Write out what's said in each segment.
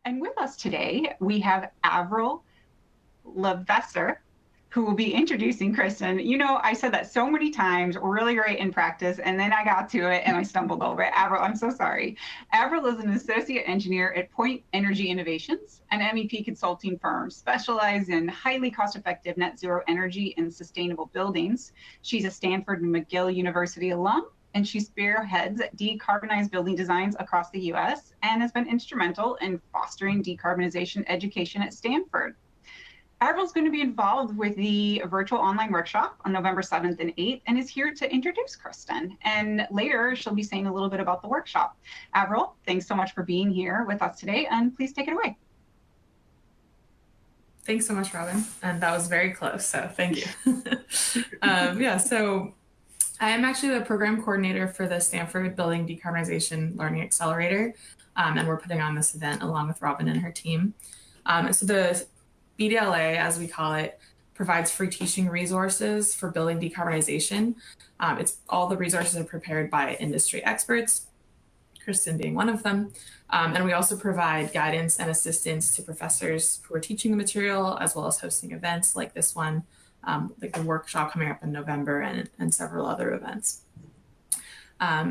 And with us today, we have Avril Levesser, who will be introducing Kristen. You know, I said that so many times, really great in practice, and then I got to it and I stumbled over it. Avril, I'm so sorry. Avril is an associate engineer at Point Energy Innovations, an MEP consulting firm specialized in highly cost-effective net zero energy and sustainable buildings. She's a Stanford and McGill University alum, and she spearheads decarbonized building designs across the US and has been instrumental in fostering decarbonization education at Stanford. Avril's going to be involved with the virtual online workshop on November 7th and 8th and is here to introduce Kristen. And later, she'll be saying a little bit about the workshop. Avril, thanks so much for being here with us today, and please take it away. Thanks so much, Robin. And that was very close, so thank you. So I am actually the program coordinator for the Stanford Building Decarbonization Learning Accelerator, and we're putting on this event along with Robin and her team. So the BDLA, as we call it, provides free teaching resources for building decarbonization. It's all the resources are prepared by industry experts, Kristen being one of them. And we also provide guidance and assistance to professors who are teaching the material, as well as hosting events like this one, like the workshop coming up in November and several other events.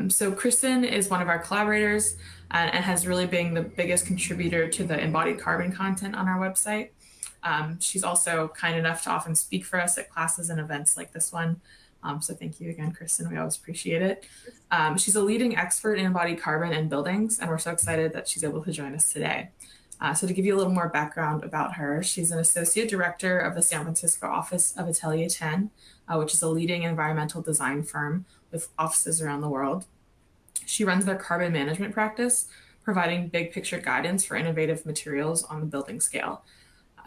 So Kristen is one of our collaborators and has really been the biggest contributor to the embodied carbon content on our website. She's also kind enough to often speak for us at classes and events like this one. So thank you again, Kristen. We always appreciate it. She's a leading expert in embodied carbon and buildings, and we're so excited that she's able to join us today. So to give you a little more background about her, she's an associate director of the San Francisco office of Atelier Ten, which is a leading environmental design firm with offices around the world. She runs their carbon management practice, providing big picture guidance for innovative materials on the building scale.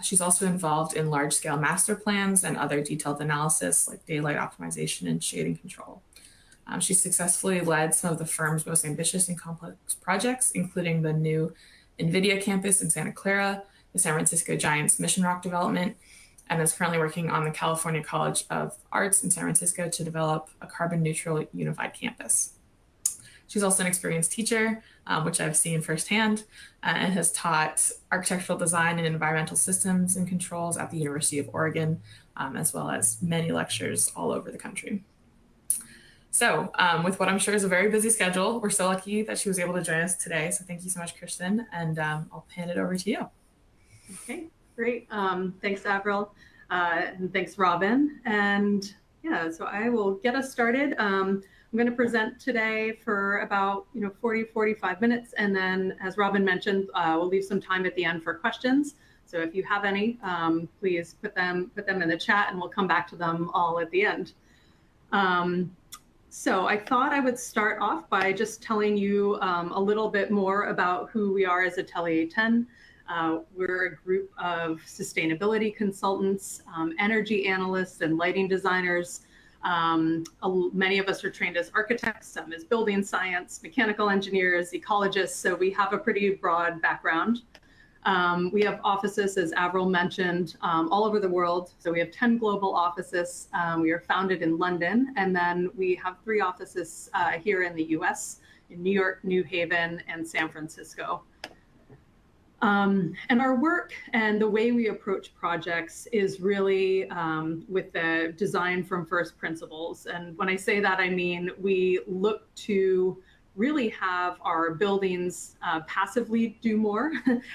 She's also involved in large-scale master plans and other detailed analysis like daylight optimization and shading control. She successfully led some of the firm's most ambitious and complex projects, including the new NVIDIA campus in Santa Clara, the San Francisco Giants Mission Rock development, and is currently working on the California College of Arts in San Francisco to develop a carbon-neutral unified campus. She's also an experienced teacher, which I've seen firsthand, and has taught architectural design and environmental systems and controls at the University of Oregon, as well as many lectures all over the country. So with what I'm sure is a very busy schedule, we're so lucky that she was able to join us today. So thank you so much, Kristen, and I'll hand it over to you. Okay, great. Thanks, Avril, and thanks, Robin. And yeah, so I will get us started. I'm going to present today for about 40-45 minutes, and then, as Robin mentioned, we'll leave some time at the end for questions. So if you have any, please put them in the chat, and we'll come back to them all at the end. So I thought I would start off by just telling you a little bit more about who we are as Atelier 10. We're a group of sustainability consultants, energy analysts, and lighting designers. Many of us are trained as architects, some as building science, mechanical engineers, ecologists, so we have a pretty broad background. We have offices, as Avril mentioned, all over the world. So we have 10 global offices. We are founded in London, and then we have 3 offices here in the US, in New York, New Haven, and San Francisco. And our work and the way we approach projects is really with the design from first principles. And when I say that, I mean we look to really have our buildings passively do more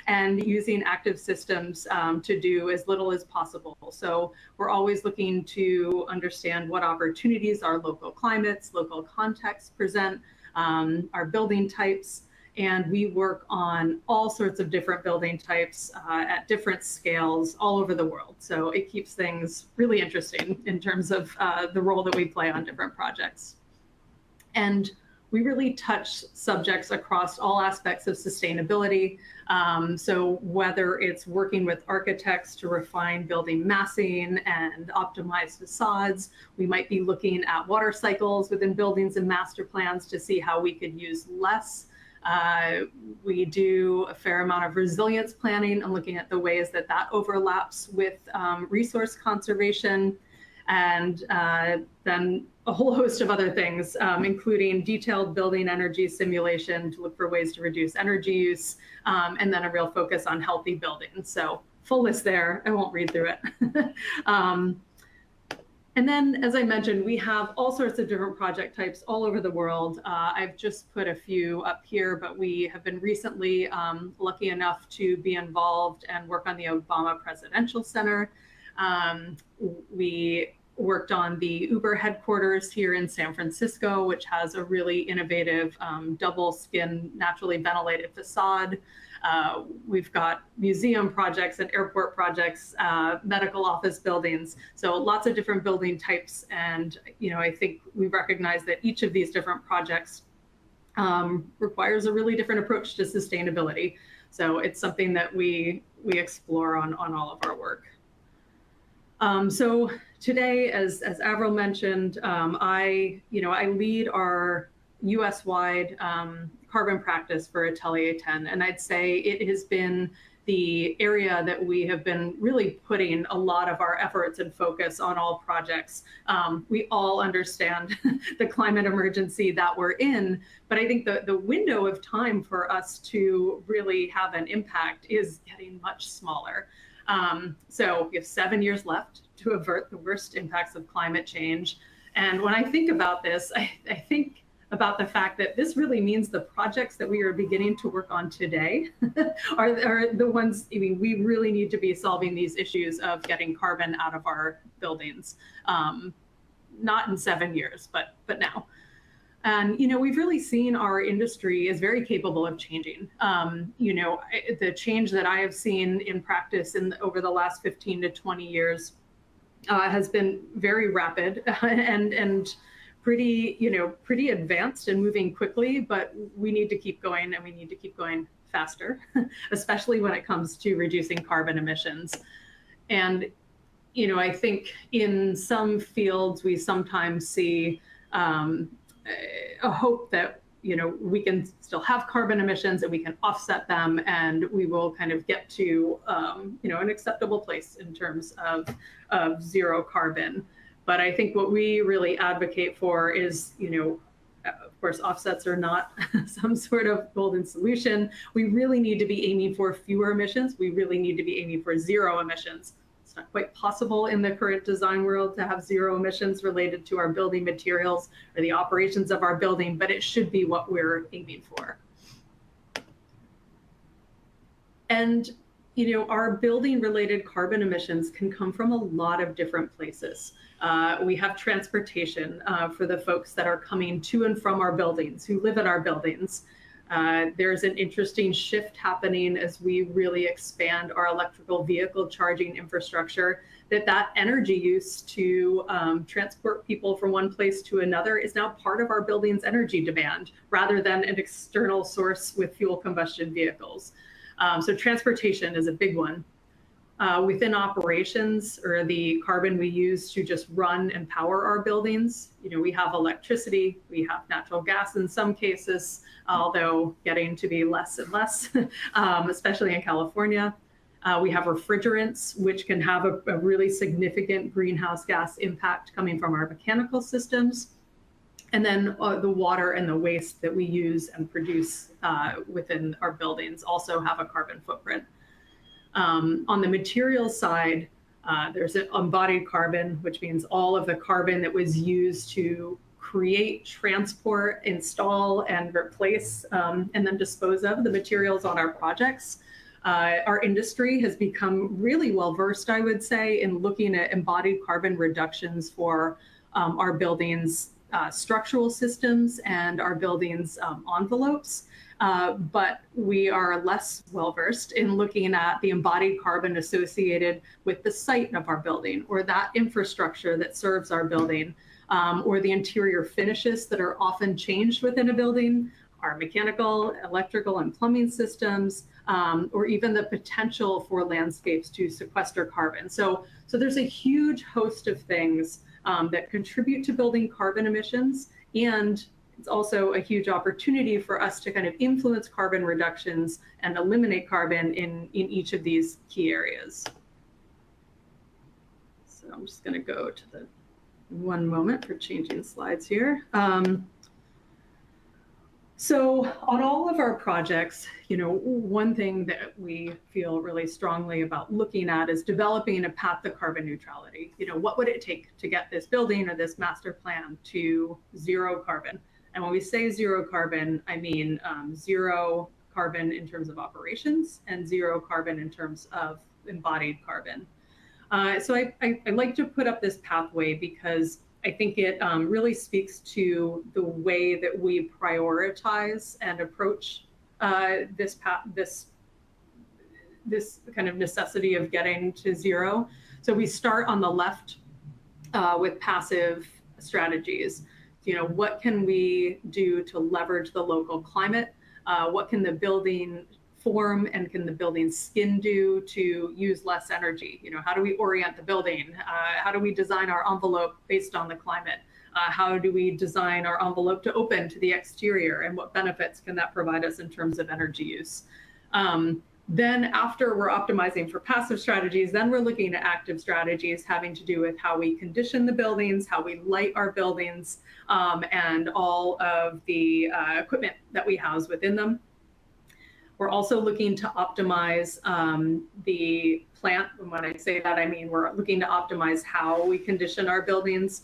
and using active systems to do as little as possible. So we're always looking to understand what opportunities our local climates, local contexts present, our building types. And we work on all sorts of different building types at different scales all over the world. So it keeps things really interesting in terms of the role that we play on different projects. And we really touch subjects across all aspects of sustainability. So whether it's working with architects to refine building massing and optimize facades, we might be looking at water cycles within buildings and master plans to see how we could use less. We do a fair amount of resilience planning and looking at the ways that that overlaps with resource conservation. And then a whole host of other things, including detailed building energy simulation to look for ways to reduce energy use, and then a real focus on healthy buildings. So full list there. I won't read through it. And then, as I mentioned, we have all sorts of different project types all over the world. I've just put a few up here, but we have been recently lucky enough to be involved and work on the Obama Presidential Center. We worked on the Uber headquarters here in San Francisco, which has a really innovative double skin, naturally ventilated facade. We've got museum projects and airport projects, medical office buildings. So lots of different building types. And, I think we recognize that each of these different projects requires a really different approach to sustainability. So it's something that we explore on all of our work. So today, as Avril mentioned, I lead our US-wide carbon practice for Atelier 10, and I'd say it has been the area that we have been really putting a lot of our efforts and focus on all projects. We all understand the climate emergency that we're in, but I think the window of time for us to really have an impact is getting much smaller. So we have 7 years left to avert the worst impacts of climate change. And when I think about this, I think about the fact that this really means the projects that we are beginning to work on today are the ones, we really need to be solving these issues of getting carbon out of our buildings. Not in 7 years, but now. And, we've really seen our industry is very capable of changing. The change that I have seen in practice over the last 15 to 20 years has been very rapid and pretty advanced and moving quickly, but we need to keep going, and we need to keep going faster, especially when it comes to reducing carbon emissions. And, I think in some fields, we sometimes see a hope that we can still have carbon emissions and we can offset them, and we will kind of get to an acceptable place in terms of zero carbon. But I think what we really advocate for is, of course, offsets are not some sort of golden solution. We really need to be aiming for fewer emissions. We really need to be aiming for zero emissions. It's not quite possible in the current design world to have zero emissions related to our building materials or the operations of our building, but it should be what we're aiming for. And, our building related carbon emissions can come from a lot of different places. We have transportation for the folks that are coming to and from our buildings, who live in our buildings. There's an interesting shift happening as we really expand our electrical vehicle charging infrastructure, that energy use to transport people from one place to another is now part of our building's energy demand, rather than an external source with fuel combustion vehicles. So transportation is a big one. Within operations, or the carbon we use to just run and power our buildings, we have electricity, we have natural gas in some cases, although getting to be less and less, especially in California. We have refrigerants, which can have a really significant greenhouse gas impact coming from our mechanical systems. And then the water and the waste that we use and produce within our buildings also have a carbon footprint. On the materials side, there's an embodied carbon, which means all of the carbon that was used to create, transport, install, and replace, and then dispose of the materials on our projects. Our industry has become really well versed, I would say, in looking at embodied carbon reductions for our buildings' structural systems and our buildings' envelopes. But we are less well-versed in looking at the embodied carbon associated with the site of our building, or that infrastructure that serves our building, or the interior finishes that are often changed within a building, our mechanical, electrical, and plumbing systems, or even the potential for landscapes to sequester carbon. So there's a huge host of things that contribute to building carbon emissions, and it's also a huge opportunity for us to kind of influence carbon reductions and eliminate carbon in each of these key areas. So I'm just going to go to the One moment for changing slides here. So on all of our projects, one thing that we feel really strongly about looking at is developing a path to carbon neutrality. What would it take to get this building or this master plan to zero carbon? And when we say zero carbon, I mean zero carbon in terms of operations and zero carbon in terms of embodied carbon. So I like to put up this pathway because I think it really speaks to the way that we prioritize and approach this kind of necessity of getting to zero. So we start on the left with passive strategies. What can we do to leverage the local climate? What can the building form and can the building skin do to use less energy? How do we orient the building? How do we design our envelope based on the climate? How do we design our envelope to open to the exterior? And what benefits can that provide us in terms of energy use? Then after we're optimizing for passive strategies, then we're looking at active strategies having to do with how we condition the buildings, how we light our buildings, and all of the equipment that we house within them. We're also looking to optimize the plant. And when I say that, I mean we're looking to optimize how we condition our buildings,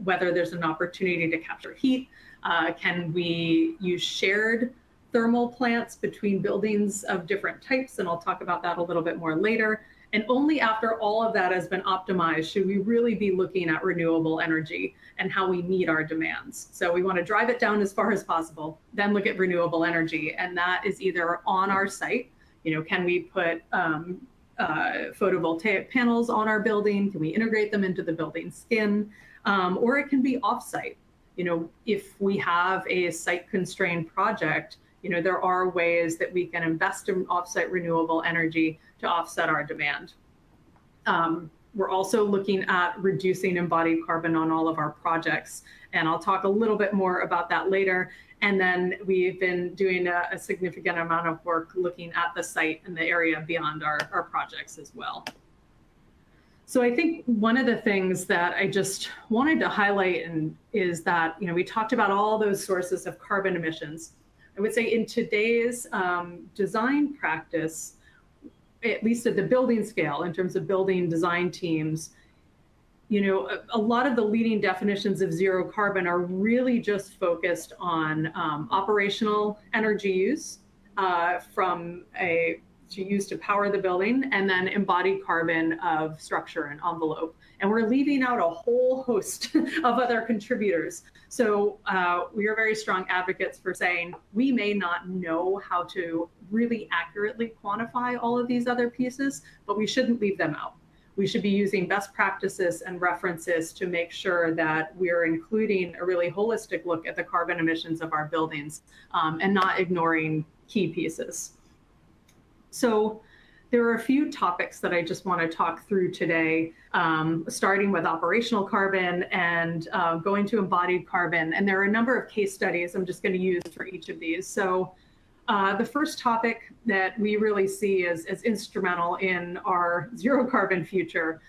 whether there's an opportunity to capture heat. Can we use shared thermal plants between buildings of different types? And I'll talk about that a little bit more later. And only after all of that has been optimized should we really be looking at renewable energy and how we meet our demands. So we want to drive it down as far as possible, then look at renewable energy. And that is either on our site, can we put photovoltaic panels on our building? Can we integrate them into the building skin? Or it can be offsite. If we have a site constrained project, there are ways that we can invest in offsite renewable energy to offset our demand. We're also looking at reducing embodied carbon on all of our projects. And I'll talk a little bit more about that later. And then we've been doing a significant amount of work looking at the site and the area beyond our projects as well. So I think one of the things that I just wanted to highlight is that, we talked about all those sources of carbon emissions. I would say in today's design practice, at least at the building scale, in terms of building design teams, a lot of the leading definitions of zero carbon are really just focused on operational energy use to use to power the building, and then embodied carbon of structure and envelope. And we're leaving out a whole host of other contributors. So we are very strong advocates for saying we may not know how to really accurately quantify all of these other pieces, but we shouldn't leave them out. We should be using best practices and references to make sure that we're including a really holistic look at the carbon emissions of our buildings and not ignoring key pieces. So there are a few topics that I just want to talk through today, starting with operational carbon and going to embodied carbon. And there are a number of case studies I'm just going to use for each of these. So the first topic that we really see as instrumental in our zero carbon future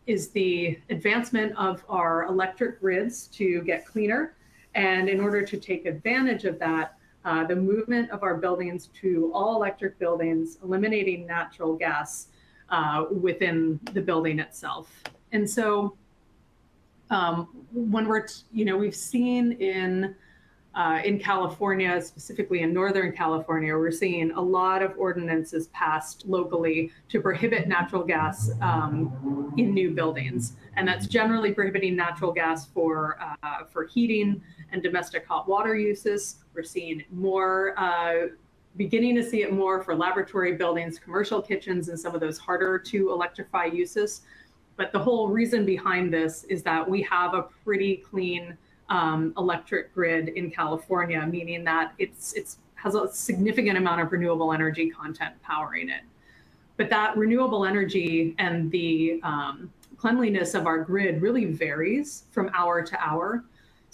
is the advancement of our electric grids to get cleaner. And in order to take advantage of that, the movement of our buildings to all electric buildings, eliminating natural gas within the building itself. And so when we've seen in California, specifically in Northern California, we're seeing a lot of ordinances passed locally to prohibit natural gas in new buildings. And that's generally prohibiting natural gas for heating and domestic hot water uses. We're seeing more, beginning to see it more for laboratory buildings, commercial kitchens, and some of those harder to electrify uses. But the whole reason behind this is that we have a pretty clean electric grid in California, meaning that it has a significant amount of renewable energy content powering it. But that renewable energy and the cleanliness of our grid really varies from hour to hour.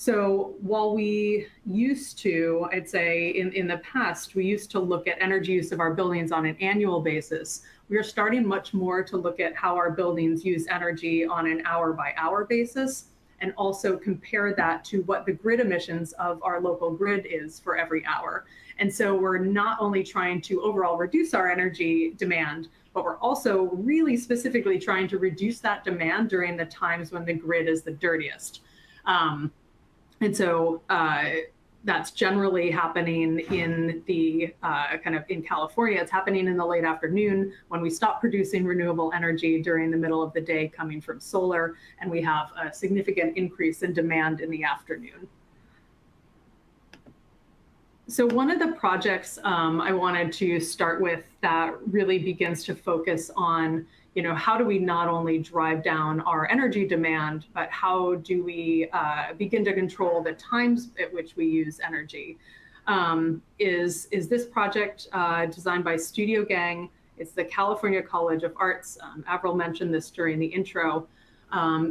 So while we used to, I'd say in the past, we used to look at energy use of our buildings on an annual basis, we are starting much more to look at how our buildings use energy on an hour-by-hour basis, and also compare that to what the grid emissions of our local grid is for every hour. And so we're not only trying to overall reduce our energy demand, but we're also really specifically trying to reduce that demand during the times when the grid is the dirtiest. And so that's generally happening in the kind of in California. It's happening in the late afternoon when we stop producing renewable energy during the middle of the day coming from solar, and we have a significant increase in demand in the afternoon. So one of the projects I wanted to start with that really begins to focus on, how do we not only drive down our energy demand, but how do we begin to control the times at which we use energy? Is this project designed by Studio Gang? It's the California College of Arts. Avril mentioned this during the intro.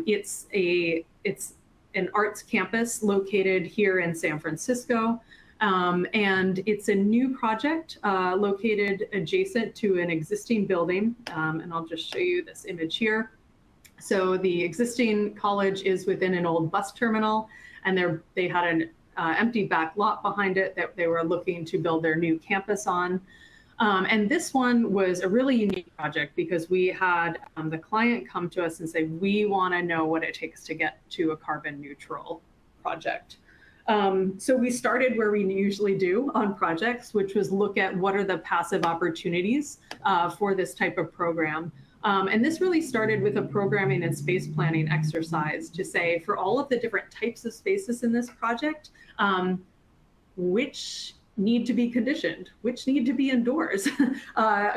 It's an arts campus located here in San Francisco. And it's a new project located adjacent to an existing building. And I'll just show you this image here. So the existing college is within an old bus terminal, and they had an empty back lot behind it that they were looking to build their new campus on. And this one was a really unique project because we had the client come to us and say, we want to know what it takes to get to a carbon neutral project. So we started where we usually do on projects, which was look at what are the passive opportunities for this type of program. And this really started with a programming and space planning exercise to say, for all of the different types of spaces in this project, which need to be conditioned, which need to be indoors.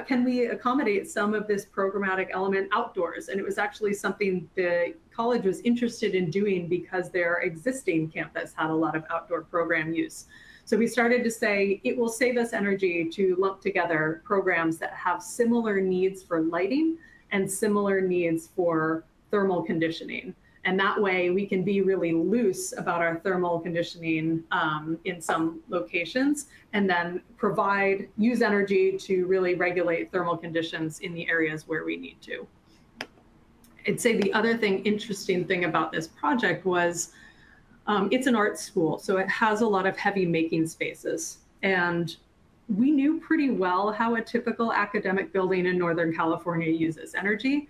Can we accommodate some of this programmatic element outdoors? And it was actually something the college was interested in doing because their existing campus had a lot of outdoor program use. So we started to say, it will save us energy to lump together programs that have similar needs for lighting and similar needs for thermal conditioning. And that way we can be really loose about our thermal conditioning in some locations, and then use energy to really regulate thermal conditions in the areas where we need to. I'd say the other interesting thing about this project was it's an art school, so it has a lot of heavy making spaces. And we knew pretty well how a typical academic building in Northern California uses energy.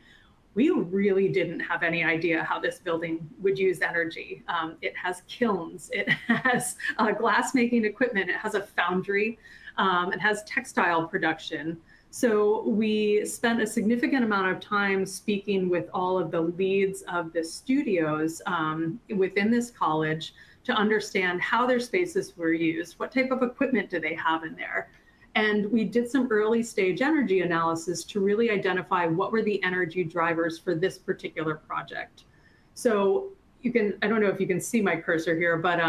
We really didn't have any idea how this building would use energy. It has kilns, it has glass making equipment, it has a foundry, it has textile production. So we spent a significant amount of time speaking with all of the leads of the studios within this college to understand how their spaces were used, what type of equipment do they have in there. And we did some early stage energy analysis to really identify what were the energy drivers for this particular project. So I don't know if you can see my cursor here, but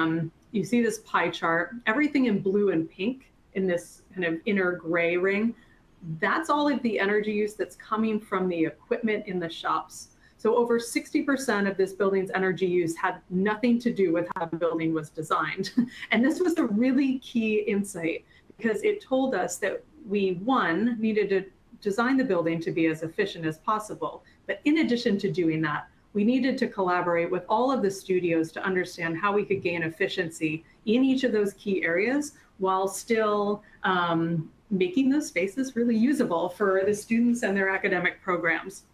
you see this pie chart, everything in blue and pink in this kind of inner gray ring, that's all of the energy use that's coming from the equipment in the shops. So over 60% of this building's energy use had nothing to do with how the building was designed. And this was a really key insight, because it told us that we, one, needed to design the building to be as efficient as possible. But in addition to doing that, we needed to collaborate with all of the studios to understand how we could gain efficiency in each of those key areas while still making those spaces really usable for the students and their academic programs.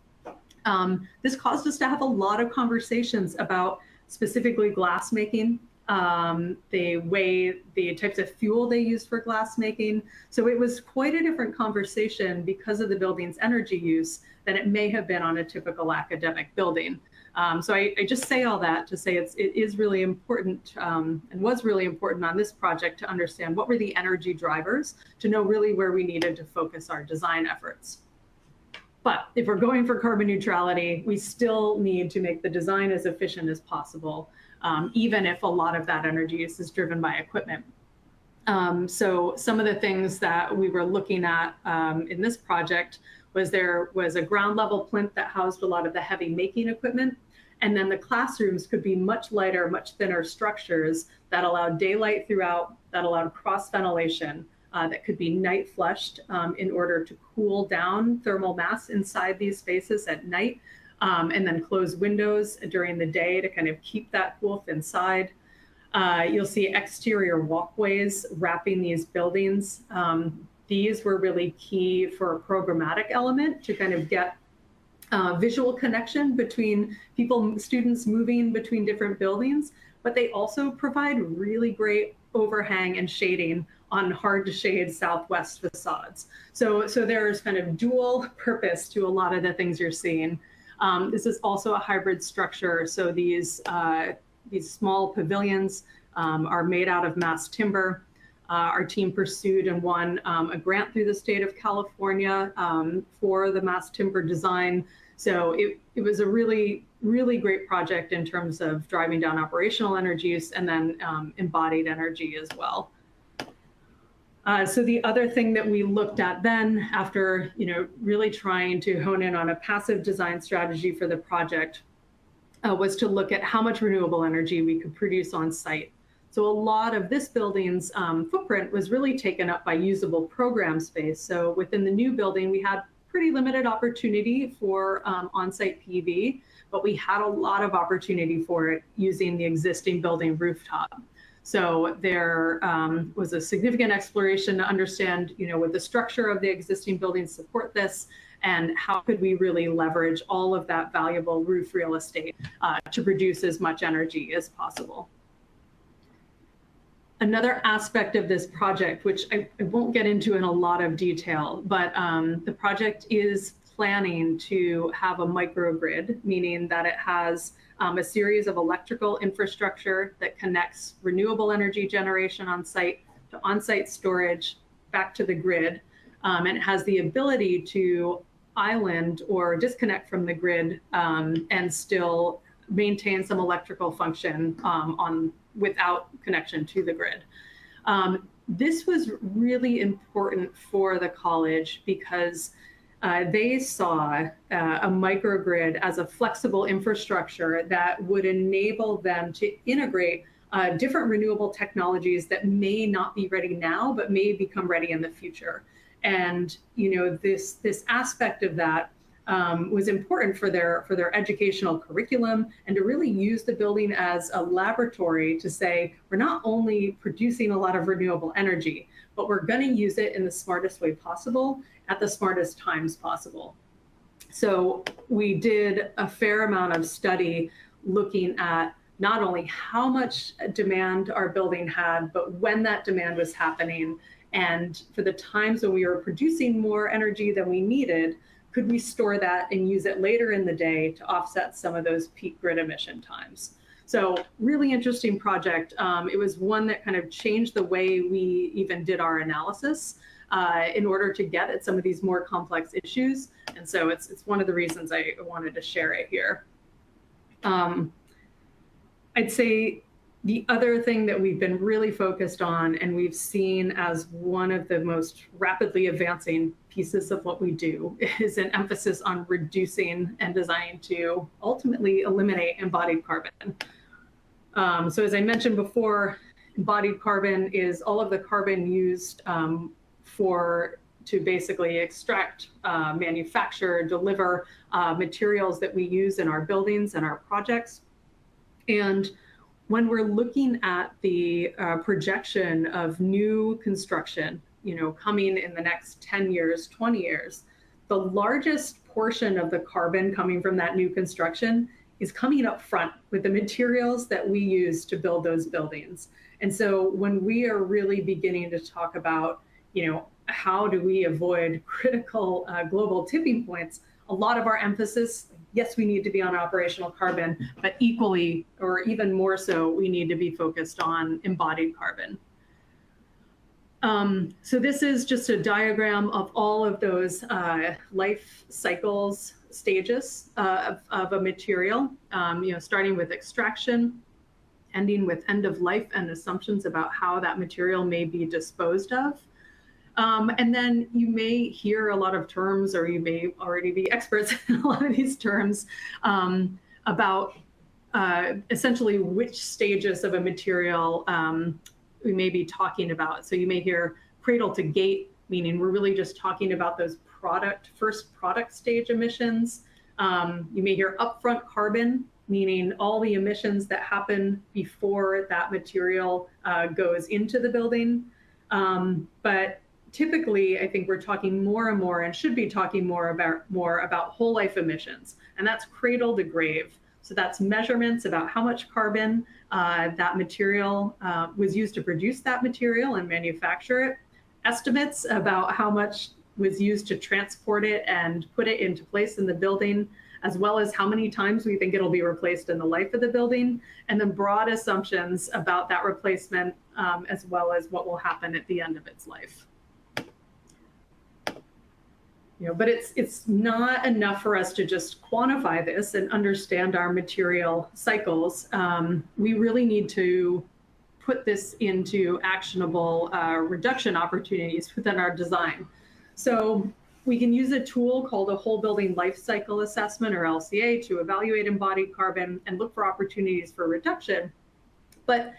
This caused us to have a lot of conversations about specifically glass making, the types of fuel they used for glass making. So it was quite a different conversation because of the building's energy use than it may have been on a typical academic building. So I just say all that to say it is really important and was really important on this project to understand what were the energy drivers, to know really where we needed to focus our design efforts. But if we're going for carbon neutrality, we still need to make the design as efficient as possible, even if a lot of that energy use is driven by equipment. So some of the things that we were looking at in this project was there was a ground level plinth that housed a lot of the heavy making equipment. And then the classrooms could be much lighter, much thinner structures that allowed daylight throughout, that allowed cross ventilation, that could be night flushed in order to cool down thermal mass inside these spaces at night, and then close windows during the day to kind of keep that cool inside. You'll see exterior walkways wrapping these buildings. These were really key for a programmatic element to kind of get visual connection between people, students moving between different buildings, but they also provide really great overhang and shading on hard to shade southwest facades. So there's kind of dual purpose to a lot of the things you're seeing. This is also a hybrid structure. So these small pavilions are made out of mass timber. Our team pursued and won a grant through the state of California for the mass timber design. So it was a really, really great project in terms of driving down operational energy use and then embodied energy as well. So the other thing that we looked at then, after really trying to hone in on a passive design strategy for the project, was to look at how much renewable energy we could produce on site. So a lot of this building's footprint was really taken up by usable program space. So within the new building, we had pretty limited opportunity for on-site PV, but we had a lot of opportunity for it using the existing building rooftop. So there was a significant exploration to understand, would the structure of the existing building support this, and how could we really leverage all of that valuable roof real estate to produce as much energy as possible. Another aspect of this project, which I won't get into in a lot of detail, but the project is planning to have a microgrid, meaning that it has a series of electrical infrastructure that connects renewable energy generation on site to on-site storage back to the grid. And it has the ability to island or disconnect from the grid and still maintain some electrical function without connection to the grid. This was really important for the college because they saw a microgrid as a flexible infrastructure that would enable them to integrate different renewable technologies that may not be ready now, but may become ready in the future. And this aspect of that was important for their educational curriculum, and to really use the building as a laboratory to say, we're not only producing a lot of renewable energy, but we're going to use it in the smartest way possible at the smartest times possible. So we did a fair amount of study looking at not only how much demand our building had, but when that demand was happening. And for the times when we were producing more energy than we needed, could we store that and use it later in the day to offset some of those peak grid emission times? So really interesting project. It was one that kind of changed the way we even did our analysis in order to get at some of these more complex issues. And so it's one of the reasons I wanted to share it here. I'd say the other thing that we've been really focused on, and we've seen as one of the most rapidly advancing pieces of what we do, is an emphasis on reducing and designing to ultimately eliminate embodied carbon. So as I mentioned before, embodied carbon is all of the carbon used to basically extract, manufacture, deliver materials that we use in our buildings and our projects. And when we're looking at the projection of new construction, coming in the next 10 years, 20 years, the largest portion of the carbon coming from that new construction is coming up front with the materials that we use to build those buildings. And so when we are really beginning to talk about, how do we avoid critical global tipping points, a lot of our emphasis, yes, we need to be on operational carbon, but equally, or even more so, we need to be focused on embodied carbon. So this is just a diagram of all of those life cycles stages of a material, starting with extraction, ending with end of life and assumptions about how that material may be disposed of. And then you may hear a lot of terms, or you may already be experts in a lot of these terms, about essentially which stages of a material we may be talking about. So you may hear cradle to gate, meaning we're really just talking about those first product stage emissions. You may hear upfront carbon, meaning all the emissions that happen before that material goes into the building. But typically, I think we're talking more and more, and should be talking more about whole life emissions, and that's cradle to grave. So that's measurements about how much carbon that material was used to produce that material and manufacture it, estimates about how much was used to transport it and put it into place in the building, as well as how many times we think it'll be replaced in the life of the building, and then broad assumptions about that replacement, as well as what will happen at the end of its life. But it's not enough for us to just quantify this and understand our material cycles. We really need to put this into actionable reduction opportunities within our design. So we can use a tool called a whole building life cycle assessment, or LCA, to evaluate embodied carbon and look for opportunities for reduction. But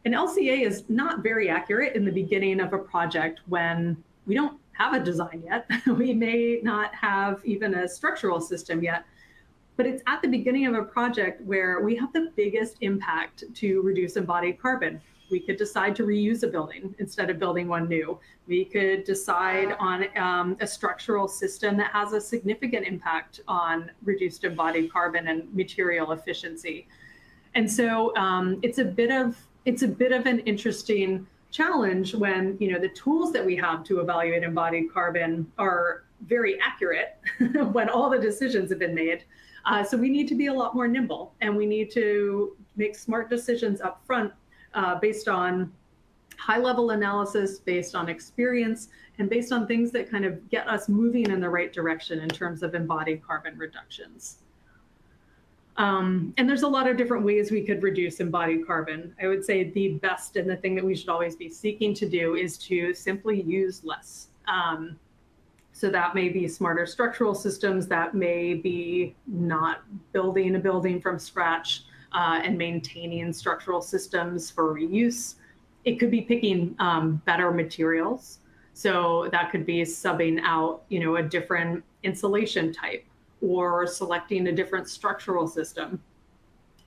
an LCA is not very accurate in the beginning of a project when we don't have a design yet. We may not have even a structural system yet, but it's at the beginning of a project where we have the biggest impact to reduce embodied carbon. We could decide to reuse a building instead of building one new. We could decide on a structural system that has a significant impact on reduced embodied carbon and material efficiency. And so it's a bit of an interesting challenge when the tools that we have to evaluate embodied carbon are very accurate when all the decisions have been made. So we need to be a lot more nimble, and we need to make smart decisions up front based on high-level analysis, based on experience, and based on things that kind of get us moving in the right direction in terms of embodied carbon reductions. And there's a lot of different ways we could reduce embodied carbon. I would say the best, and the thing that we should always be seeking to do, is to simply use less. So that may be smarter structural systems, that may be not building a building from scratch and maintaining structural systems for reuse. It could be picking better materials. So that could be subbing out, a different insulation type, or selecting a different structural system.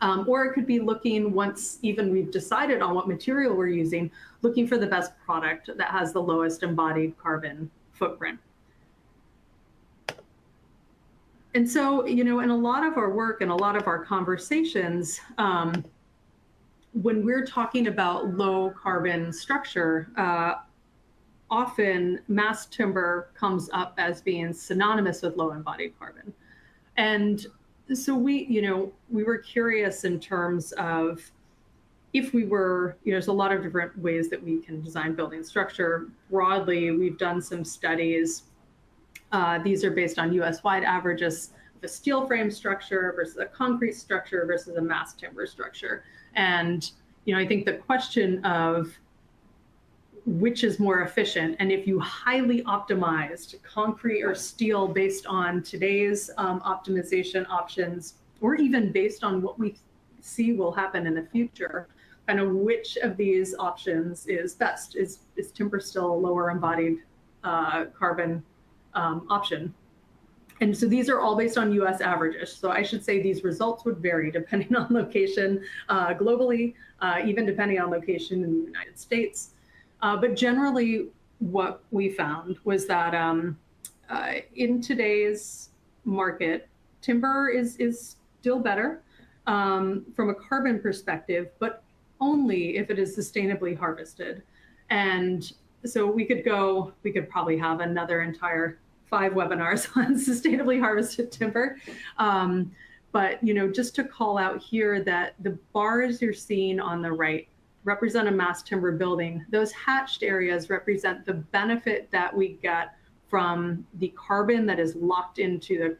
Or it could be looking, once even we've decided on what material we're using, looking for the best product that has the lowest embodied carbon footprint. And so, in a lot of our work and a lot of our conversations, when we're talking about low carbon structure, often mass timber comes up as being synonymous with low embodied carbon. And so we were curious in terms of, if we were, there's a lot of different ways that we can design building structure. Broadly, we've done some studies. These are based on US-wide averages of a steel frame structure versus a concrete structure versus a mass timber structure. And, I think the question of which is more efficient, and if you highly optimized concrete or steel based on today's optimization options, or even based on what we see will happen in the future, kind of which of these options is best? Is timber still a lower embodied carbon option? And so these are all based on US averages. So I should say these results would vary depending on location globally, even depending on location in the United States. But generally, what we found was that in today's market, timber is still better from a carbon perspective, but only if it is sustainably harvested. And so we could probably have another entire 5 webinars on sustainably harvested timber. But just to call out here that the bars you're seeing on the right represent a mass timber building. Those hatched areas represent the benefit that we get from the carbon that is locked into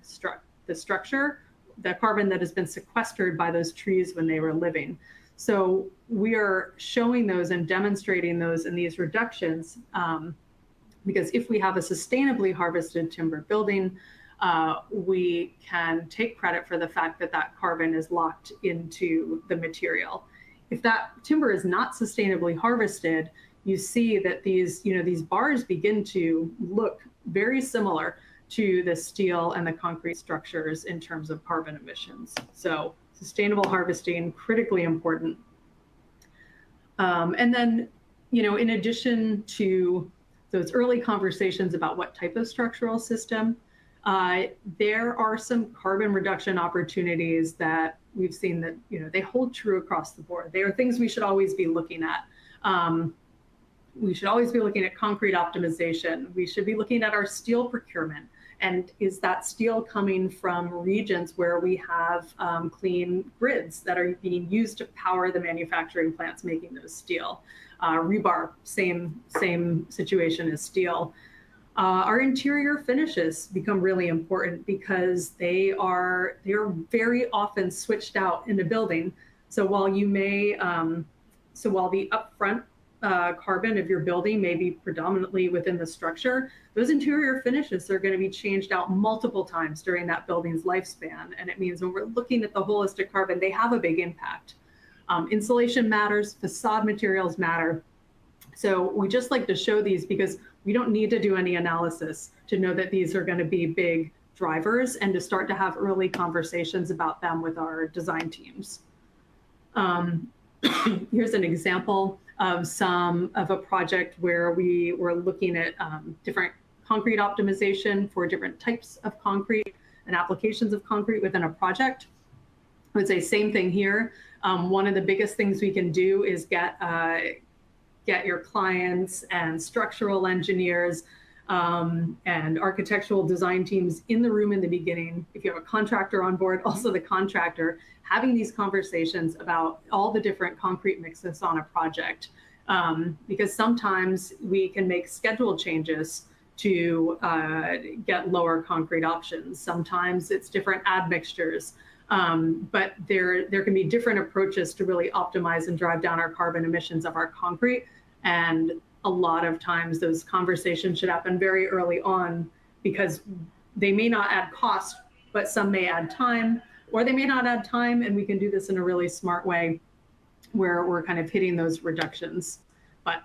the structure, the carbon that has been sequestered by those trees when they were living. So we are showing those and demonstrating those in these reductions Because if we have a sustainably harvested timber building, we can take credit for the fact that that carbon is locked into the material. If that timber is not sustainably harvested, you see that these bars begin to look very similar to the steel and the concrete structures in terms of carbon emissions. So sustainable harvesting, critically important. And then, in addition to those early conversations about what type of structural system, there are some carbon reduction opportunities that we've seen that, they hold true across the board. They are things we should always be looking at. We should always be looking at concrete optimization. We should be looking at our steel procurement. And is that steel coming from regions where we have clean grids that are being used to power the manufacturing plants making those steel? Rebar, same situation as steel. Our interior finishes become really important because they are very often switched out in a building. So while you may, while the upfront carbon of your building may be predominantly within the structure, those interior finishes are going to be changed out multiple times during that building's lifespan. And it means when we're looking at the holistic carbon, they have a big impact. Insulation matters, facade materials matter. So we just like to show these because we don't need to do any analysis to know that these are going to be big drivers and to start to have early conversations about them with our design teams. Here's an example of a project where we were looking at different concrete optimization for different types of concrete and applications of concrete within a project. I would say same thing here. One of the biggest things we can do is get your clients and structural engineers and architectural design teams in the room in the beginning. If you have a contractor on board, also the contractor, having these conversations about all the different concrete mixes on a project. Because sometimes we can make schedule changes to get lower concrete options. Sometimes it's different admixtures. But there can be different approaches to really optimize and drive down our carbon emissions of our concrete. And a lot of times those conversations should happen very early on because they may not add cost, but some may add time, or they may not add time, and we can do this in a really smart way where we're kind of hitting those reductions. But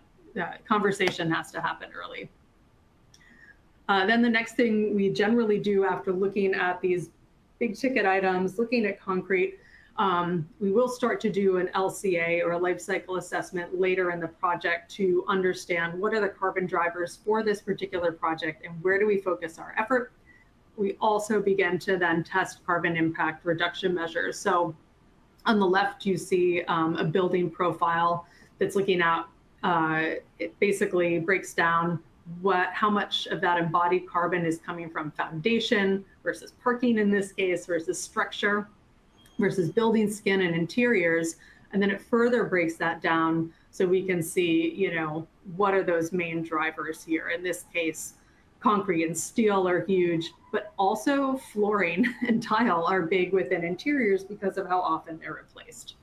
conversation has to happen early. Then the next thing we generally do after looking at these big ticket items, looking at concrete, we will start to do an LCA or a life cycle assessment later in the project to understand what are the carbon drivers for this particular project and where do we focus our effort. We also begin to then test carbon impact reduction measures. So on the left, you see a building profile that's looking at, it basically breaks down how much of that embodied carbon is coming from foundation versus parking in this case, versus structure, versus building skin and interiors. And then it further breaks that down so we can see, what are those main drivers here? In this case, concrete and steel are huge, but also flooring and tile are big within interiors because of how often they're replaced.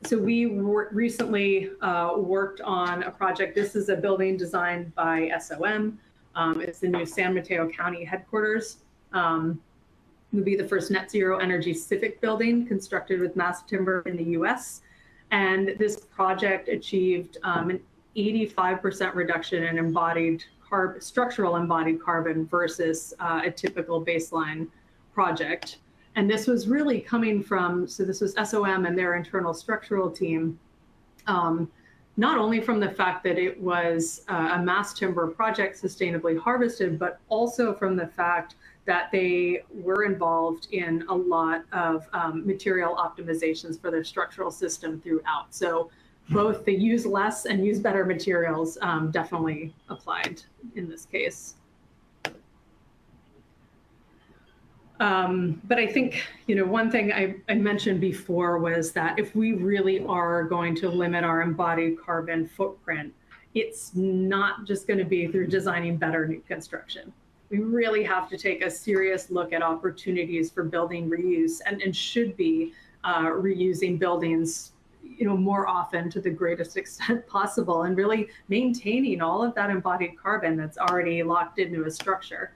So we recently worked on a project. This is a building designed by SOM. It's the new San Mateo County headquarters. It would be the first net zero energy civic building constructed with mass timber in the US. And this project achieved an 85% reduction in structural embodied carbon versus a typical baseline project. And this was really coming from, so this was SOM and their internal structural team, not only from the fact that it was a mass timber project sustainably harvested, but also from the fact that they were involved in a lot of material optimizations for their structural system throughout. So both the use less and use better materials definitely applied in this case. But I think, one thing I mentioned before was that if we really are going to limit our embodied carbon footprint, it's not just going to be through designing better new construction. We really have to take a serious look at opportunities for building reuse and should be reusing buildings, more often to the greatest extent possible, and really maintaining all of that embodied carbon that's already locked into a structure.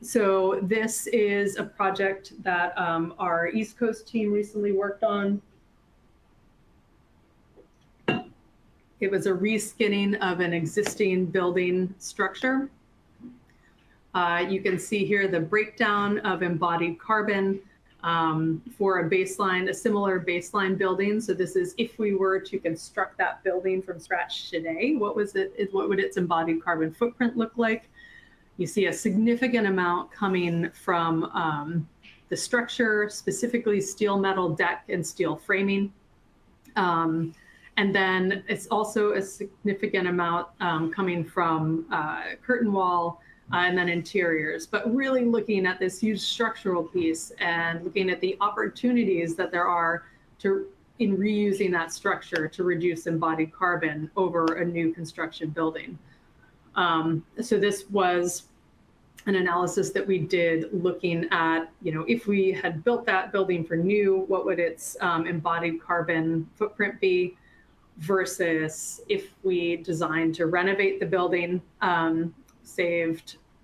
So this is a project that our East Coast team recently worked on. It was a reskinning of an existing building structure. You can see here the breakdown of embodied carbon for a similar baseline building. So this is if we were to construct that building from scratch today, what would its embodied carbon footprint look like? You see a significant amount coming from the structure, specifically steel metal deck and steel framing. And then it's also a significant amount coming from curtain wall and then interiors, but really looking at this huge structural piece and looking at the opportunities that there are in reusing that structure to reduce embodied carbon over a new construction building. So this was an analysis that we did looking at, if we had built that building for new, what would its embodied carbon footprint be versus if we designed to renovate the building,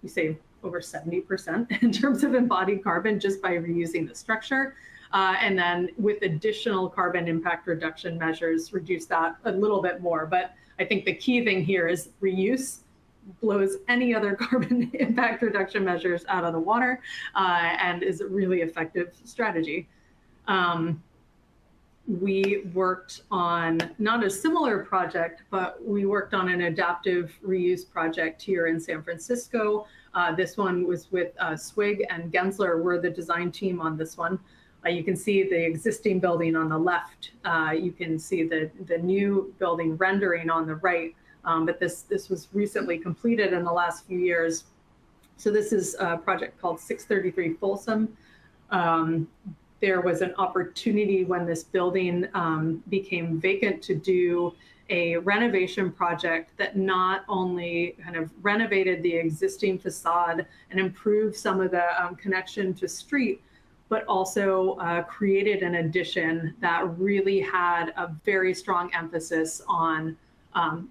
we saved over 70% in terms of embodied carbon just by reusing the structure. And then with additional carbon impact reduction measures, reduce that a little bit more. But I think the key thing here is reuse blows any other carbon impact reduction measures out of the water and is a really effective strategy. We worked on not a similar project, but we worked on an adaptive reuse project here in San Francisco. This one was with Swig and Gensler were the design team on this one. You can see the existing building on the left. You can see the new building rendering on the right. But this was recently completed in the last few years. So this is a project called 633 Folsom. There was an opportunity when this building became vacant to do a renovation project that not only kind of renovated the existing facade and improved some of the connection to street, but also created an addition that really had a very strong emphasis on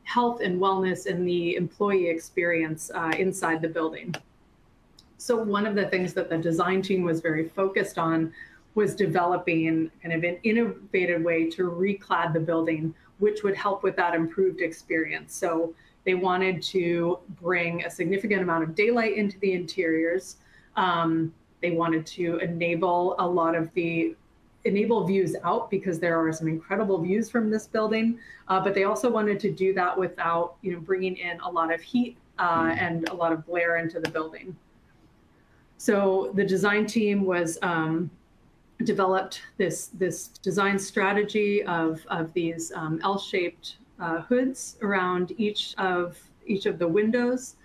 health and wellness and the employee experience inside the building. So one of the things that the design team was very focused on was developing kind of an innovative way to reclad the building, which would help with that improved experience. So they wanted to bring a significant amount of daylight into the interiors. They wanted to enable views out because there are some incredible views from this building, but they also wanted to do that without bringing in a lot of heat and a lot of glare into the building. So the design team was developed this design strategy of these L-shaped hoods around each of the windows.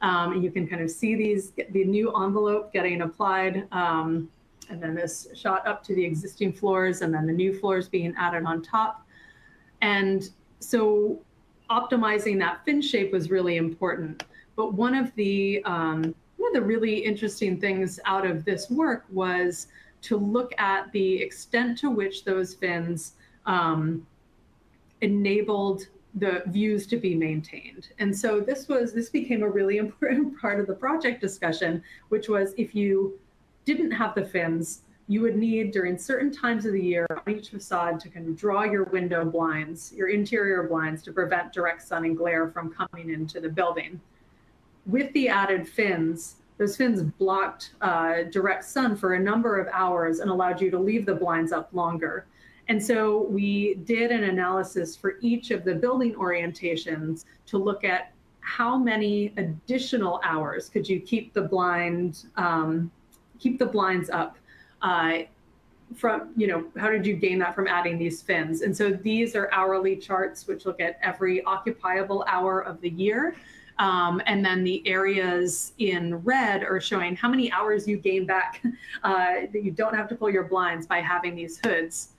And you can kind of see the new envelope getting applied, and then this shot up to the existing floors, and then the new floors being added on top. And so optimizing that fin shape was really important. But one of the really interesting things out of this work was to look at the extent to which those fins enabled the views to be maintained. And so this became a really important part of the project discussion, which was if you didn't have the fins, you would need during certain times of the year on each facade to kind of draw your window blinds, your interior blinds, to prevent direct sun and glare from coming into the building. With the added fins, those fins blocked direct sun for a number of hours and allowed you to leave the blinds up longer. And so we did an analysis for each of the building orientations to look at how many additional hours could you keep the blinds up from, how did you gain that from adding these fins? And so these are hourly charts, which look at every occupiable hour of the year. And then the areas in red are showing how many hours you gain back that you don't have to pull your blinds by having these hoods.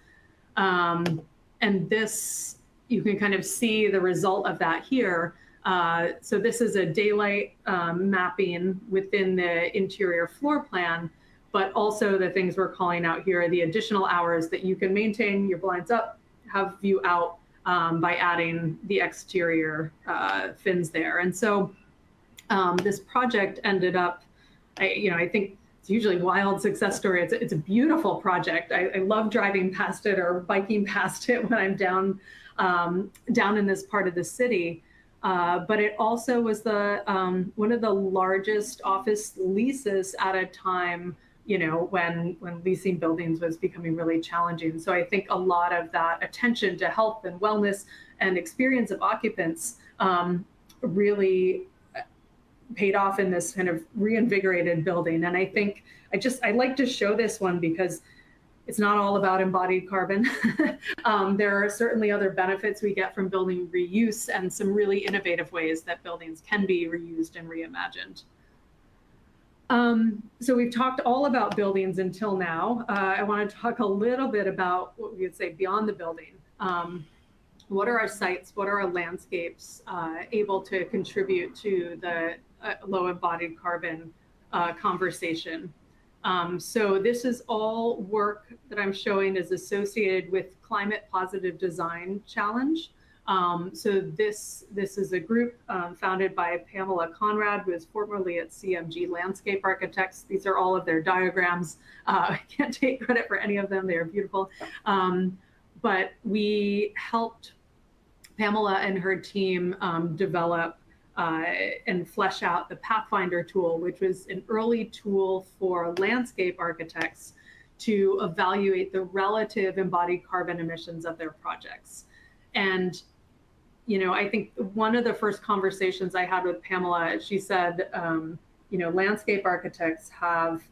And this, you can kind of see the result of that here. So this is a daylight mapping within the interior floor plan, but also the things we're calling out here are the additional hours that you can maintain your blinds up have view out by adding the exterior fins there. And so this project ended up, I think it's usually a wild success story. It's a beautiful project. I love driving past it or biking past it when I'm down in this part of the city. But it also was one of the largest office leases at a time, when leasing buildings was becoming really challenging. So I think a lot of that attention to health and wellness and experience of occupants really paid off in this kind of reinvigorated building. And I think I like to show this one because it's not all about embodied carbon. There are certainly other benefits we get from building reuse and some really innovative ways that buildings can be reused and reimagined. So we've talked all about buildings until now. I want to talk a little bit about what we would say beyond the building. What are our sites? What are our landscapes able to contribute to the low embodied carbon conversation? So this is all work that I'm showing is associated with Climate Positive Design Challenge. So this is a group founded by Pamela Conrad, who is formerly at CMG Landscape Architects. These are all of their diagrams. I can't take credit for any of them. They are beautiful. But we helped Pamela and her team develop and flesh out the Pathfinder tool, which was an early tool for landscape architects to evaluate the relative embodied carbon emissions of their projects. And, I think one of the first conversations I had with Pamela, she said, landscape architects have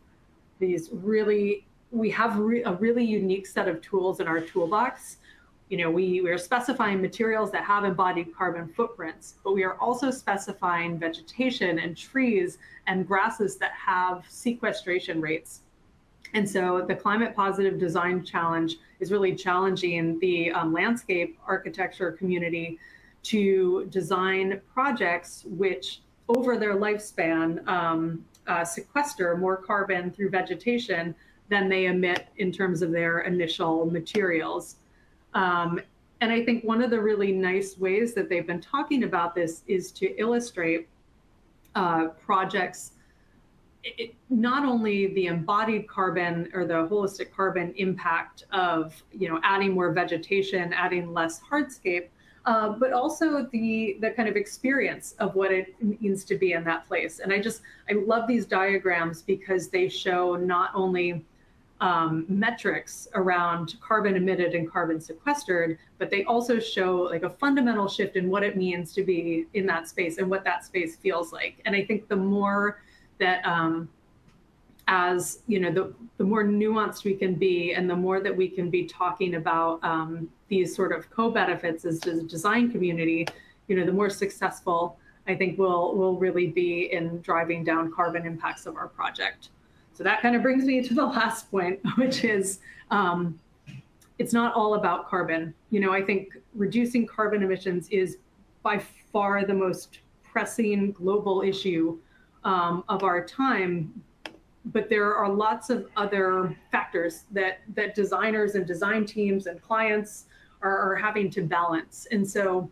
we have a really unique set of tools in our toolbox. We're specifying materials that have embodied carbon footprints, but we are also specifying vegetation and trees and grasses that have sequestration rates. And so the Climate Positive Design Challenge is really challenging the landscape architecture community to design projects which, over their lifespan, sequester more carbon through vegetation than they emit in terms of their initial materials. And I think one of the really nice ways that they've been talking about this is to illustrate projects, not only the embodied carbon or the holistic carbon impact of, adding more vegetation, adding less hardscape, but also the kind of experience of what it means to be in that place. And I love these diagrams because they show not only metrics around carbon emitted and carbon sequestered, but they also show like a fundamental shift in what it means to be in that space and what that space feels like. And I think the more that, the more nuanced we can be, and the more that we can be talking about these sort of co-benefits as a design community, the more successful I think we'll really be in driving down carbon impacts of our project. So that kind of brings me to the last point, which is it's not all about carbon. I think reducing carbon emissions is by far the most pressing global issue of our time. But there are lots of other factors that designers and design teams and clients are having to balance. And so,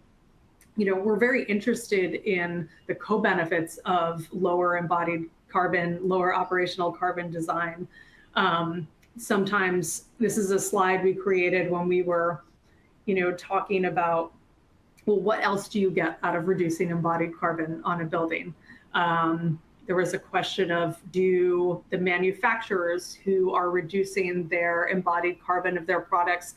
we're very interested in the co-benefits of lower embodied carbon, lower operational carbon design. Sometimes this is a slide we created when we were, talking about, well, what else do you get out of reducing embodied carbon on a building? There was a question of, do the manufacturers who are reducing their embodied carbon of their products,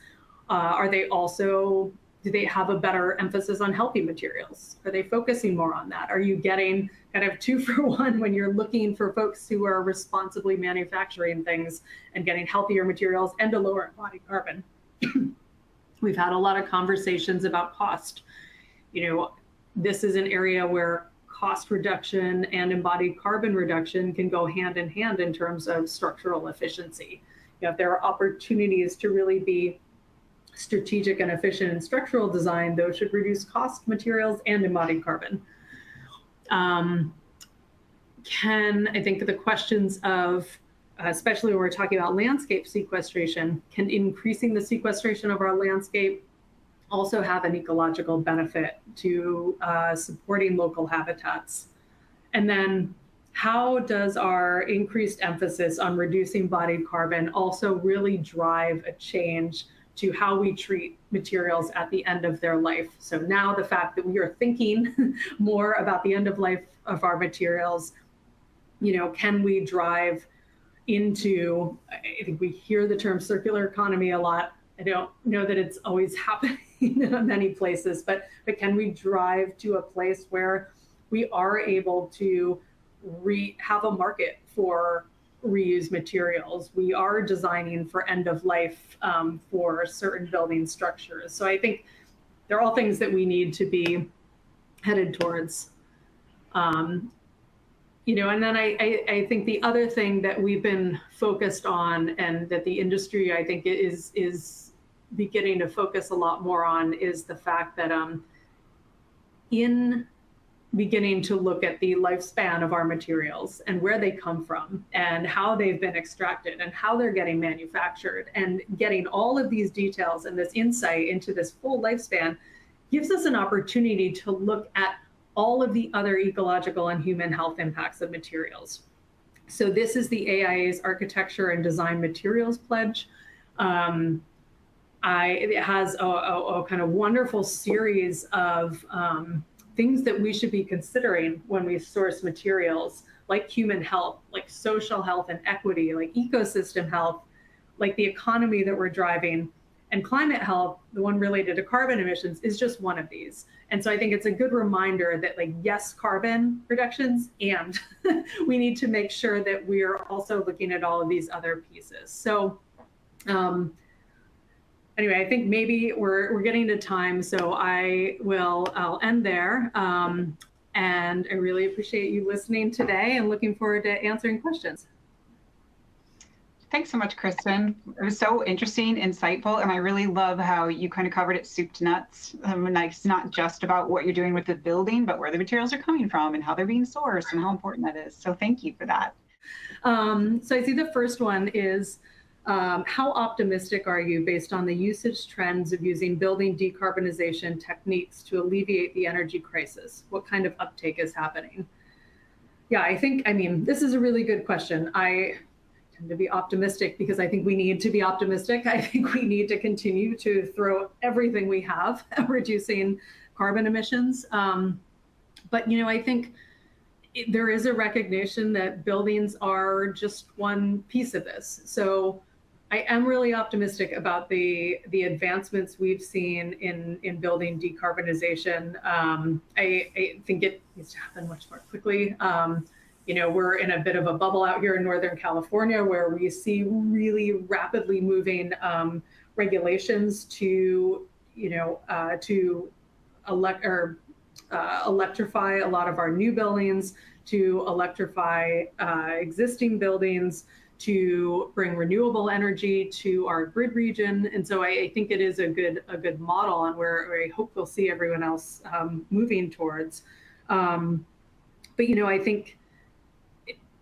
do they have a better emphasis on healthy materials? Are they focusing more on that? Are you getting kind of 2 for 1 when you're looking for folks who are responsibly manufacturing things and getting healthier materials and a lower embodied carbon? We've had a lot of conversations about cost. This is an area where cost reduction and embodied carbon reduction can go hand in hand in terms of structural efficiency. If there are opportunities to really be strategic and efficient in structural design, those should reduce cost, materials, and embodied carbon. I think the questions of, especially when we're talking about landscape sequestration, can increasing the sequestration of our landscape also have an ecological benefit to supporting local habitats. And then how does our increased emphasis on reducing embodied carbon also really drive a change to how we treat materials at the end of their life? So now the fact that we are thinking more about the end of life of our materials, can we drive into, I think we hear the term circular economy a lot. I don't know that it's always happening in many places, but can we drive to a place where we are able to have a market for reused materials? We are designing for end of life for certain building structures. So I think they're all things that we need to be headed towards. And then I think the other thing that we've been focused on, and that the industry, I think, is beginning to focus a lot more on, is the fact that in beginning to look at the lifespan of our materials and where they come from and how they've been extracted and how they're getting manufactured, and getting all of these details and this insight into this full lifespan gives us an opportunity to look at all of the other ecological and human health impacts of materials. So this is the AIA's Architecture and Design Materials Pledge. It has a kind of wonderful series of things that we should be considering when we source materials, like human health, like social health and equity, like ecosystem health, like the economy that we're driving. And climate health, the one related to carbon emissions, is just one of these. And so I think it's a good reminder that, yes, carbon reductions, and we need to make sure that we're also looking at all of these other pieces. So anyway, I think maybe we're getting to time, so I'll end there. And I really appreciate you listening today, and looking forward to answering questions. Thanks so much, Kristen. It was so interesting, insightful, and I really love how you kind of covered it soup to nuts. It's not just about what you're doing with the building, but where the materials are coming from and how they're being sourced and how important that is. So thank you for that. So I see the first one is, how optimistic are you based on the usage trends of using building decarbonization techniques to alleviate the energy crisis? What kind of uptake is happening? Yeah, this is a really good question. I tend to be optimistic because I think we need to be optimistic. I think we need to continue to throw everything we have at reducing carbon emissions. But I think there is a recognition that buildings are just one piece of this. So I am really optimistic about the advancements we've seen in building decarbonization. I think it needs to happen much more quickly. We're in a bit of a bubble out here in Northern California, where we see really rapidly moving regulations to electrify a lot of our new buildings, to electrify existing buildings, to bring renewable energy to our grid region. And so I think it is a good model, and where I hope we'll see everyone else moving towards. But I think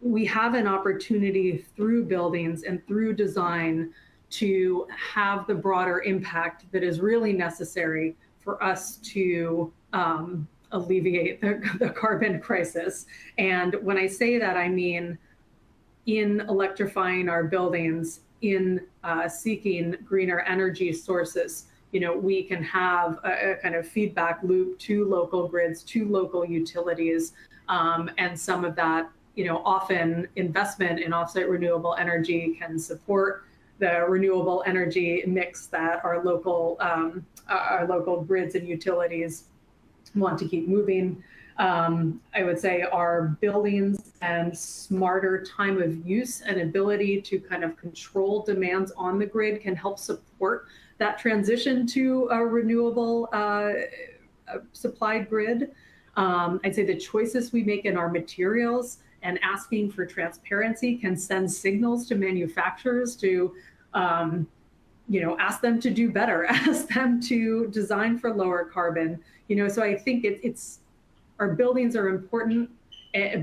we have an opportunity through buildings and through design to have the broader impact that is really necessary for us to alleviate the carbon crisis. And when I say that, I mean in electrifying our buildings, in seeking greener energy sources. We can have a kind of feedback loop to local grids, to local utilities, and some of that, often investment in offsite renewable energy can support the renewable energy mix that our local grids and utilities want to keep moving. I would say our buildings and smarter time of use and ability to kind of control demands on the grid can help support that transition to a renewable supplied grid. I'd say the choices we make in our materials and asking for transparency can send signals to manufacturers to ask them to do better, ask them to design for lower carbon. So I think our buildings are important,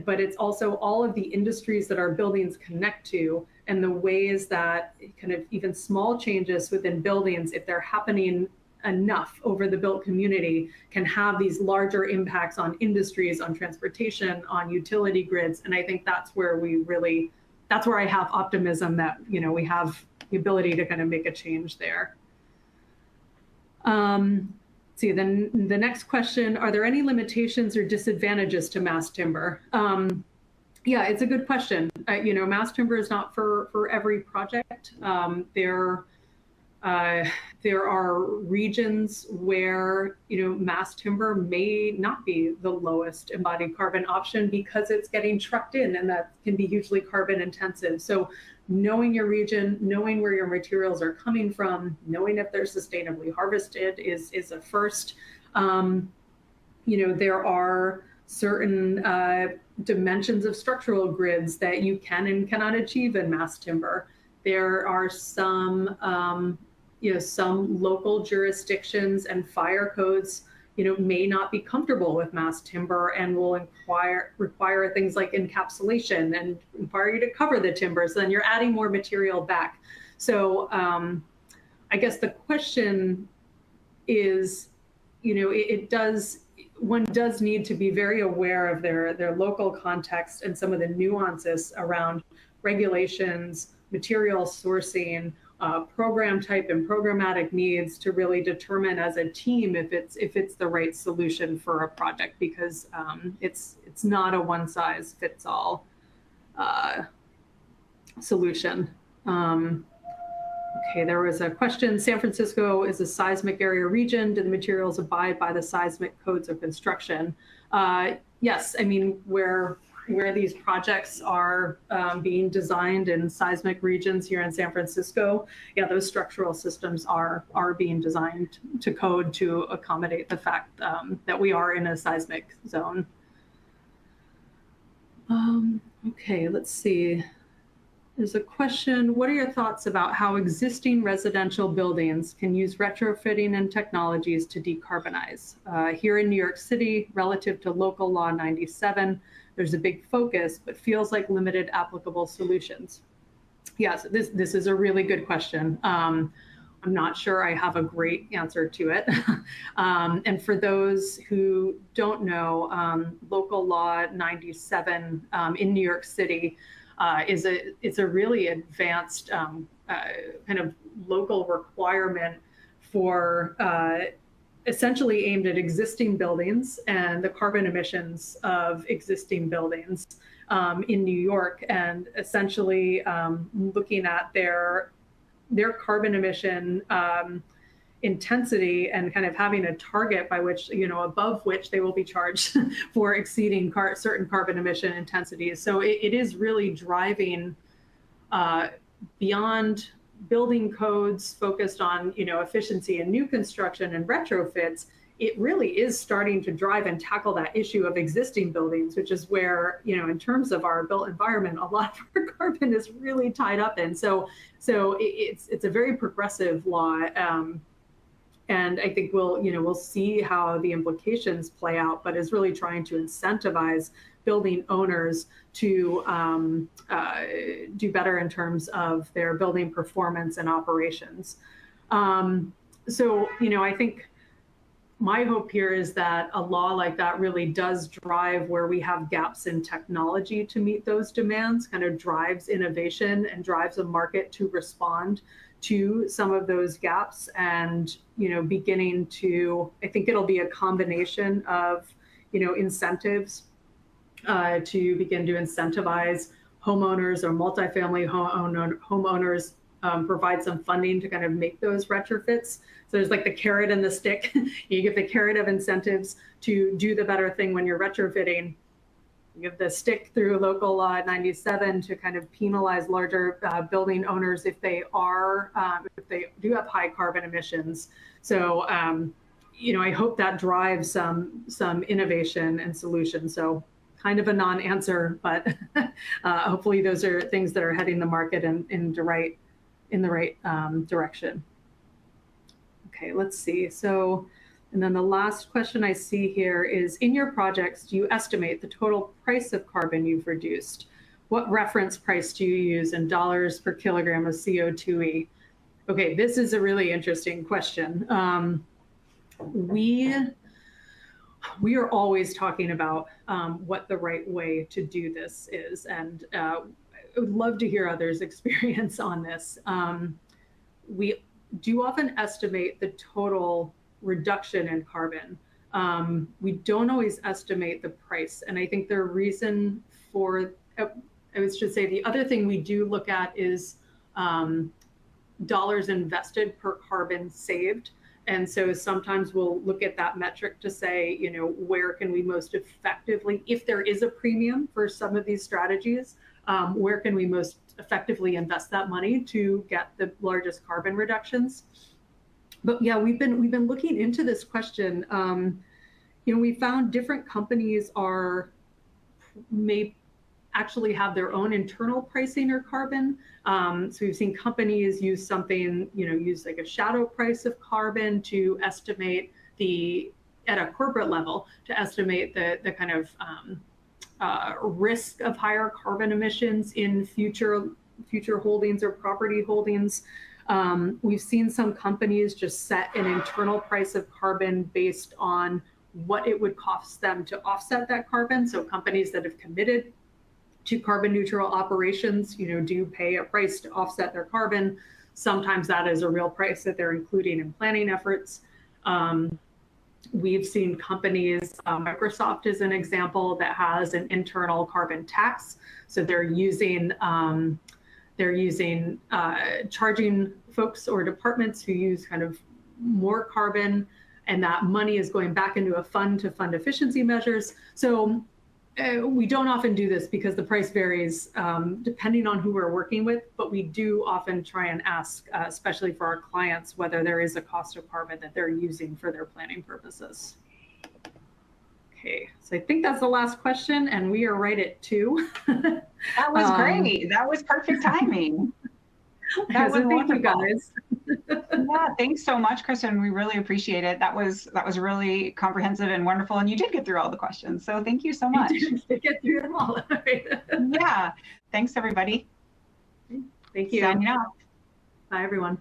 but it's also all of the industries that our buildings connect to, and the ways that kind of even small changes within buildings, if they're happening enough over the built community can have these larger impacts on industries, on transportation, on utility grids. And I think that's where I have optimism that, we have the ability to kind of make a change there. See, then the next question, are there any limitations or disadvantages to mass timber? Yeah, it's a good question. Mass timber is not for every project. There are regions where, mass timber may not be the lowest embodied carbon option because it's getting trucked in, and that can be hugely carbon intensive. So knowing your region, knowing where your materials are coming from, knowing if they're sustainably harvested is a first. There are certain dimensions of structural grids that you can and cannot achieve in mass timber. There are some local jurisdictions and fire codes, may not be comfortable with mass timber and will require things like encapsulation and require you to cover the timber. So then you're adding more material back. So I guess the question is, one does need to be very aware of their local context and some of the nuances around regulations, material sourcing, program type and programmatic needs to really determine as a team if it's the right solution for a project, because it's not a one size fits all solution. Okay, there was a question. San Francisco is a seismic area region. Do the materials abide by the seismic codes of construction? Yes, I mean, where these projects are being designed in seismic regions here in San Francisco, yeah, those structural systems are being designed to code to accommodate the fact that we are in a seismic zone. Okay, let's see. There's a question, what are your thoughts about how existing residential buildings can use retrofitting and technologies to decarbonize? Here in New York City, relative to local law 97, there's a big focus, but feels like limited applicable solutions. Yes, this is a really good question. I'm not sure I have a great answer to it. And for those who don't know, local law 97 in New York City it's a really advanced kind of local requirement for essentially aimed at existing buildings and the carbon emissions of existing buildings in New York, and essentially looking at their carbon emission intensity and kind of having a target by which, above which they will be charged for exceeding certain carbon emission intensities. So it is really driving beyond building codes focused on, efficiency and new construction and retrofits. It really is starting to drive and tackle that issue of existing buildings, which is where, in terms of our built environment, a lot of our carbon is really tied up in. So it's a very progressive law. And I think we'll see how the implications play out, but is really trying to incentivize building owners to do better in terms of their building performance and operations. So, I think my hope here is that a law like that really does drive where we have gaps in technology to meet those demands, kind of drives innovation and drives a market to respond to some of those gaps, and beginning to, I think it'll be a combination of incentives to begin to incentivize homeowners or multifamily homeowners, provide some funding to kind of make those retrofits. So there's like the carrot and the stick. You give the carrot of incentives to do the better thing when you're retrofitting. You give the stick through local law 97 to kind of penalize larger building owners if they do have high carbon emissions. So, I hope that drives some innovation and solutions. So kind of a non-answer, but hopefully those are things that are heading the market in the right direction. Okay, let's see. So, and then the last question I see here is, in your projects, do you estimate the total price of carbon you've reduced? What reference price do you use in dollars per kilogram of CO2e? Okay, this is a really interesting question. we are always talking about what the right way to do this is, and I would love to hear others' experience on this. We do often estimate the total reduction in carbon. We don't always estimate the price, and I think the reason for, I should say, the other thing we do look at is dollars invested per carbon saved. And so sometimes we'll look at that metric to say, you know, where can we most effectively, if there is a premium for some of these strategies, where can we most effectively invest that money to get the largest carbon reductions? But yeah, we've been looking into this question. You know, we found different companies may actually have their own internal pricing or carbon. So we've seen companies use something, you know, use like a shadow price of carbon to estimate at a corporate level, to estimate the kind of risk of higher carbon emissions in future holdings or property holdings. We've seen some companies just set an internal price of carbon based on what it would cost them to offset that carbon. So companies that have committed to carbon neutral operations, you know, do pay a price to offset their carbon. Sometimes that is a real price that they're including in planning efforts. We've seen companies, Microsoft is an example, that has an internal carbon tax. So they're using charging folks or departments who use kind of more carbon, and that money is going back into a fund to fund efficiency measures. So we don't often do this because the price varies depending on who we're working with, but we do often try and ask, especially for our clients, whether there is a cost of carbon that they're using for their planning purposes. Okay, so I think that's the last question, and we are right at 2. That was great. That was perfect timing. That was thank you guys. Yeah, thanks so much, Kristen. We really appreciate it. That was really comprehensive and wonderful, and you did get through all the questions. So thank you so much. You did get through them all. Yeah. Thanks, everybody. Thank you. Signing off. Bye, everyone.